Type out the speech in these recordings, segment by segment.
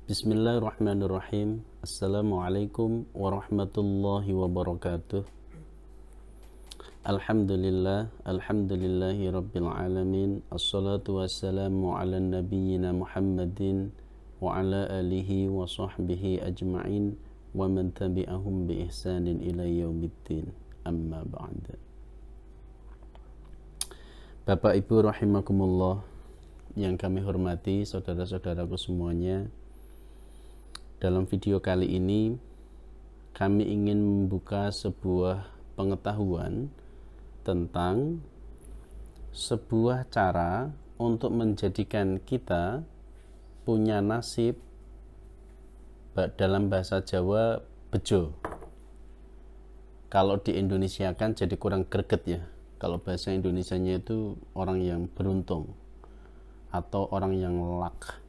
Bismillahirrahmanirrahim. Assalamualaikum warahmatullahi wabarakatuh. Alhamdulillahi rabbil alamin. Assalatu wassalamu ala nabiyyina Muhammadin wa ala alihi wa sahbihi ajma'in wa man tabi'ahum bi ihsanin ila yaumiddin. Amma ba'd. Bapak Ibu rahimakumullah yang kami hormati, saudara-saudaraku semuanya. Dalam video kali ini kami ingin membuka sebuah pengetahuan tentang sebuah cara untuk menjadikan kita punya nasib, dalam bahasa Jawa bejo. Kalau di Indonesia kan jadi kurang greget ya. Kalau bahasa Indonesianya itu orang yang beruntung atau orang yang luck.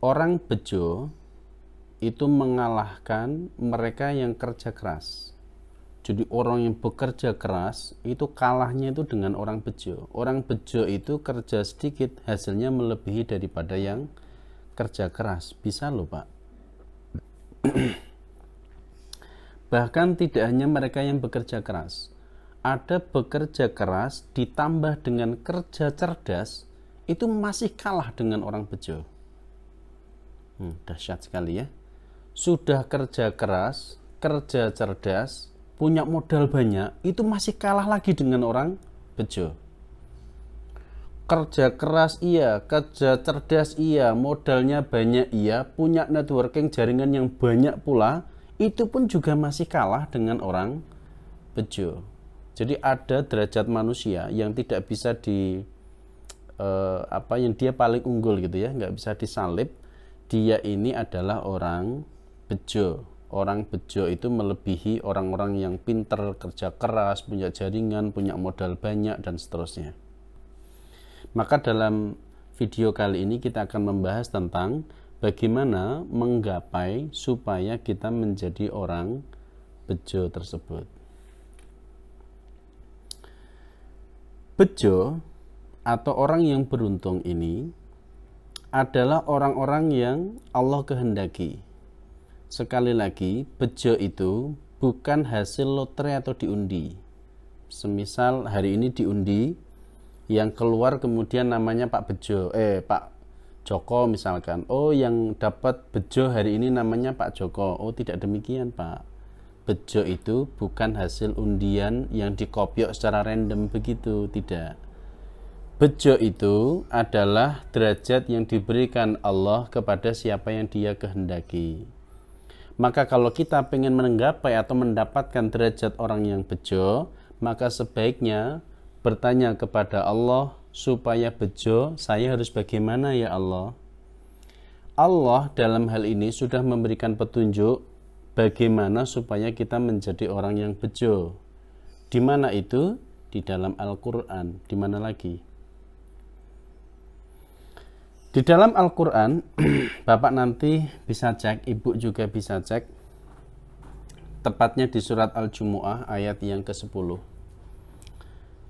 Orang bejo itu mengalahkan mereka yang kerja keras. Jadi orang yang bekerja keras itu kalahnya itu dengan orang bejo. Orang bejo itu kerja sedikit hasilnya melebihi daripada yang kerja keras. Bisa loh Pak. Bahkan tidak hanya mereka yang bekerja keras. Ada bekerja keras ditambah dengan kerja cerdas itu masih kalah dengan orang bejo. Dahsyat sekali ya. Sudah kerja keras, kerja cerdas, punya modal banyak, itu masih kalah lagi dengan orang bejo. Kerja keras iya, kerja cerdas iya, modalnya banyak iya, punya networking jaringan yang banyak pula, itu pun juga masih kalah dengan orang bejo. Jadi ada derajat manusia yang tidak bisa yang dia paling unggul gitu ya, nggak bisa disalib. Dia ini adalah orang bejo. Orang bejo itu melebihi orang-orang yang pinter, kerja keras, punya jaringan, punya modal banyak, dan seterusnya. Maka dalam video kali ini kita akan membahas tentang bagaimana menggapai supaya kita menjadi orang bejo tersebut. Bejo atau orang yang beruntung ini adalah orang-orang yang Allah kehendaki. Sekali lagi, bejo itu bukan hasil lotre atau diundi. Semisal hari ini diundi, yang keluar kemudian namanya Pak Joko misalkan. Oh, yang dapat bejo hari ini namanya Pak Joko. Oh, tidak demikian Pak. Bejo itu bukan hasil undian yang dikopiok secara random begitu, tidak. Bejo itu adalah derajat yang diberikan Allah kepada siapa yang dia kehendaki. Maka kalau kita ingin menggapai atau mendapatkan derajat orang yang bejo, maka sebaiknya bertanya kepada Allah, supaya bejo saya harus bagaimana ya Allah? Allah dalam hal ini sudah memberikan petunjuk bagaimana supaya kita menjadi orang yang bejo. Di mana itu? Di dalam Al-Quran. Di mana lagi? Di dalam Al-Quran, Bapak nanti bisa cek, Ibu juga bisa cek, tepatnya di surat Al-Jumu'ah ayat yang ke-10.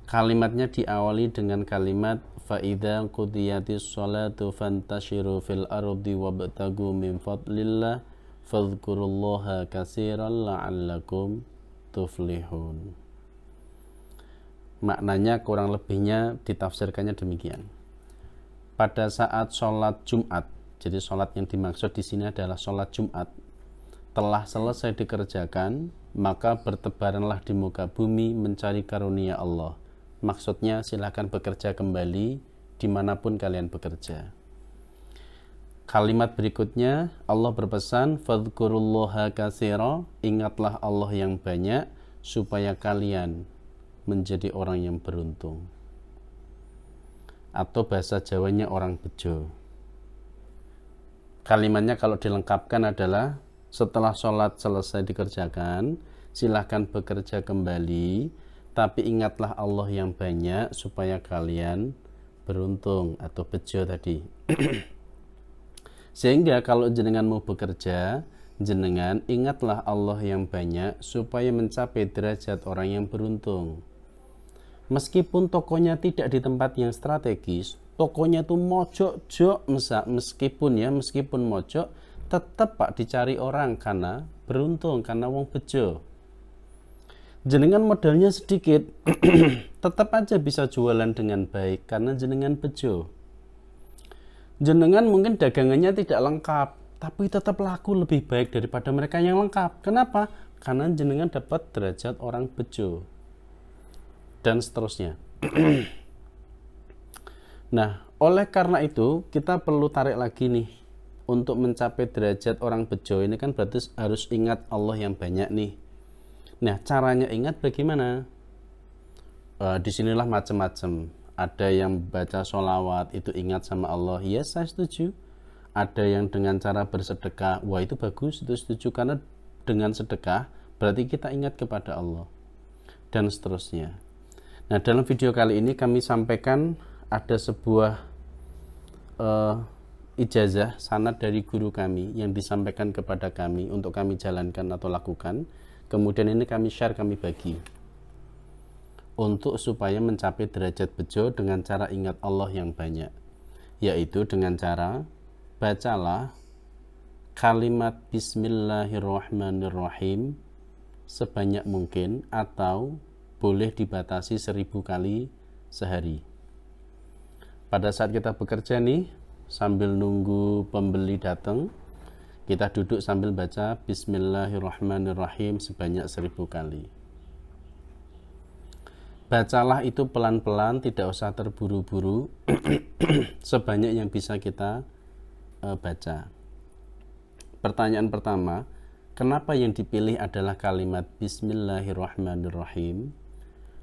Kalimatnya diawali dengan kalimat فَإِذَا قُضِيَتِ الصَّلَاةُ فَانْتَشِرُوا فِي الْأَرْضِ وَابْتَغُوا مِنْ فَضْلِ اللَّهِ فَاذْكُرُوا اللَّهَ كَثِيرًا لَعَلَّكُمْ تُفْلِحُونَ. Maknanya kurang lebihnya ditafsirkannya demikian. Pada saat sholat Jumat, jadi sholat yang dimaksud di sini adalah sholat Jumat, telah selesai dikerjakan, maka bertebaranlah di muka bumi mencari karunia Allah. Maksudnya silakan bekerja kembali dimanapun kalian bekerja. Kalimat berikutnya Allah berpesan, fadhkurullaha katsira, ingatlah Allah yang banyak supaya kalian menjadi orang yang beruntung. Atau bahasa Jawanya orang bejo. Kalimatnya kalau dilengkapkan adalah setelah sholat selesai dikerjakan, silahkan bekerja kembali, tapi ingatlah Allah yang banyak supaya kalian beruntung atau bejo tadi. Sehingga kalau jenengan mau bekerja, jenengan ingatlah Allah yang banyak supaya mencapai derajat orang yang beruntung. Meskipun tokonya tidak di tempat yang strategis, tokonya itu mojok-jok, meskipun mojok, tetap Pak dicari orang karena beruntung, karena wong bejo. Jenengan modalnya sedikit, tetap aja bisa jualan dengan baik karena jenengan bejo. Jenengan mungkin dagangannya tidak lengkap, tapi tetap laku lebih baik daripada mereka yang lengkap. Kenapa? Karena jenengan dapat derajat orang bejo. Dan seterusnya. Nah, oleh karena itu kita perlu tarik lagi nih. Untuk mencapai derajat orang bejo ini kan berarti harus ingat Allah yang banyak nih. Nah, caranya ingat bagaimana? Disinilah macam-macam. Ada yang baca sholawat itu ingat sama Allah. Yes, saya setuju. Ada yang dengan cara bersedekah. Wah, itu bagus, itu setuju. Karena dengan sedekah berarti kita ingat kepada Allah. Dan seterusnya. Nah, dalam video kali ini kami sampaikan ada sebuah ijazah sanad dari guru kami yang disampaikan kepada kami untuk kami jalankan atau lakukan. Kemudian ini kami share, kami bagi untuk supaya mencapai derajat bejo dengan cara ingat Allah yang banyak, yaitu dengan cara bacalah kalimat Bismillahirrahmanirrahim sebanyak mungkin atau boleh dibatasi 1000 kali sehari. Pada saat kita bekerja nih, sambil nunggu pembeli datang, kita duduk sambil baca Bismillahirrahmanirrahim sebanyak 1000 kali. Bacalah itu pelan-pelan, tidak usah terburu-buru, sebanyak yang bisa kita baca. Pertanyaan pertama, kenapa yang dipilih adalah kalimat Bismillahirrahmanirrahim?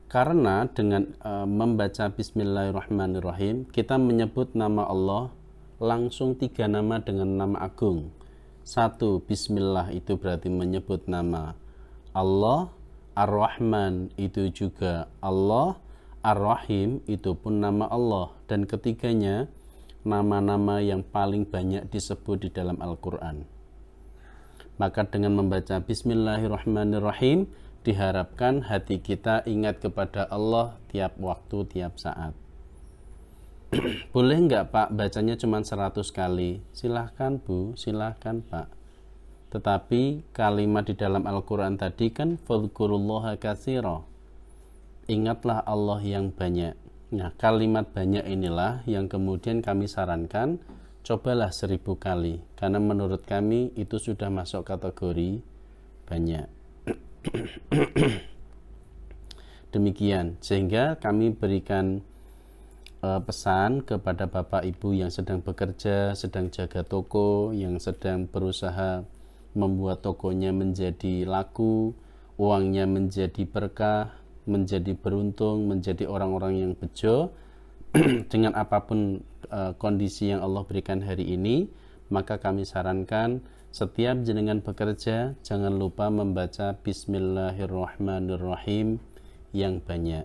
Karena dengan membaca Bismillahirrahmanirrahim, kita menyebut nama Allah langsung 3 nama dengan nama agung. 1, Bismillah itu berarti menyebut nama Allah, Ar-Rahman itu juga Allah, Ar-Rahim itu pun nama Allah. Dan ketiganya nama-nama yang paling banyak disebut di dalam Al-Quran. Maka dengan membaca Bismillahirrahmanirrahim, diharapkan hati kita ingat kepada Allah tiap waktu, tiap saat. Boleh nggak Pak bacanya cuma 100 kali? Silahkan Bu, silahkan Pak. Tetapi kalimat di dalam Al-Quran tadi kan fadhkurullaha katsira, ingatlah Allah yang banyak. Nah, kalimat banyak inilah yang kemudian kami sarankan cobalah 1000 kali, karena menurut kami itu sudah masuk kategori banyak. Demikian, sehingga kami berikan pesan kepada Bapak Ibu yang sedang bekerja, sedang jaga toko, yang sedang berusaha membuat tokonya menjadi laku, uangnya menjadi berkah, menjadi beruntung, menjadi orang-orang yang bejo dengan apapun kondisi yang Allah berikan hari ini. Maka kami sarankan setiap jenengan bekerja jangan lupa membaca Bismillahirrahmanirrahim yang banyak.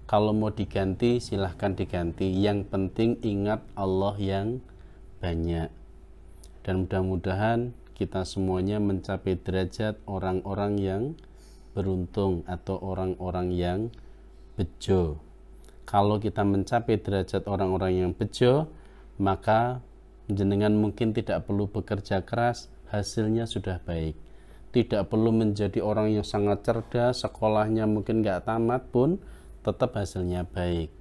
Kalau mau diganti silahkan diganti, yang penting ingat Allah yang banyak. Dan mudah-mudahan kita semuanya mencapai derajat orang-orang yang beruntung atau orang-orang yang bejo. Kalau kita mencapai derajat orang-orang yang bejo, maka jenengan mungkin tidak perlu bekerja keras, hasilnya sudah baik. Tidak perlu menjadi orang yang sangat cerdas, sekolahnya mungkin nggak tamat pun tetap hasilnya baik.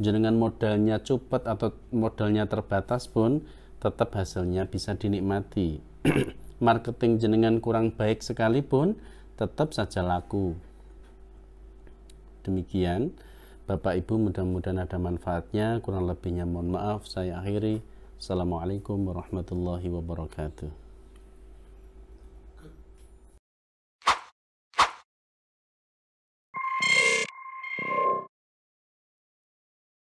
Jenengan modalnya cepat atau modalnya terbatas pun tetap hasilnya bisa dinikmati. Marketing jenengan kurang baik sekalipun tetap saja laku. Demikian Bapak Ibu, mudah-mudahan ada manfaatnya. Kurang lebihnya mohon maaf, saya akhiri. Assalamualaikum warahmatullahi wabarakatuh.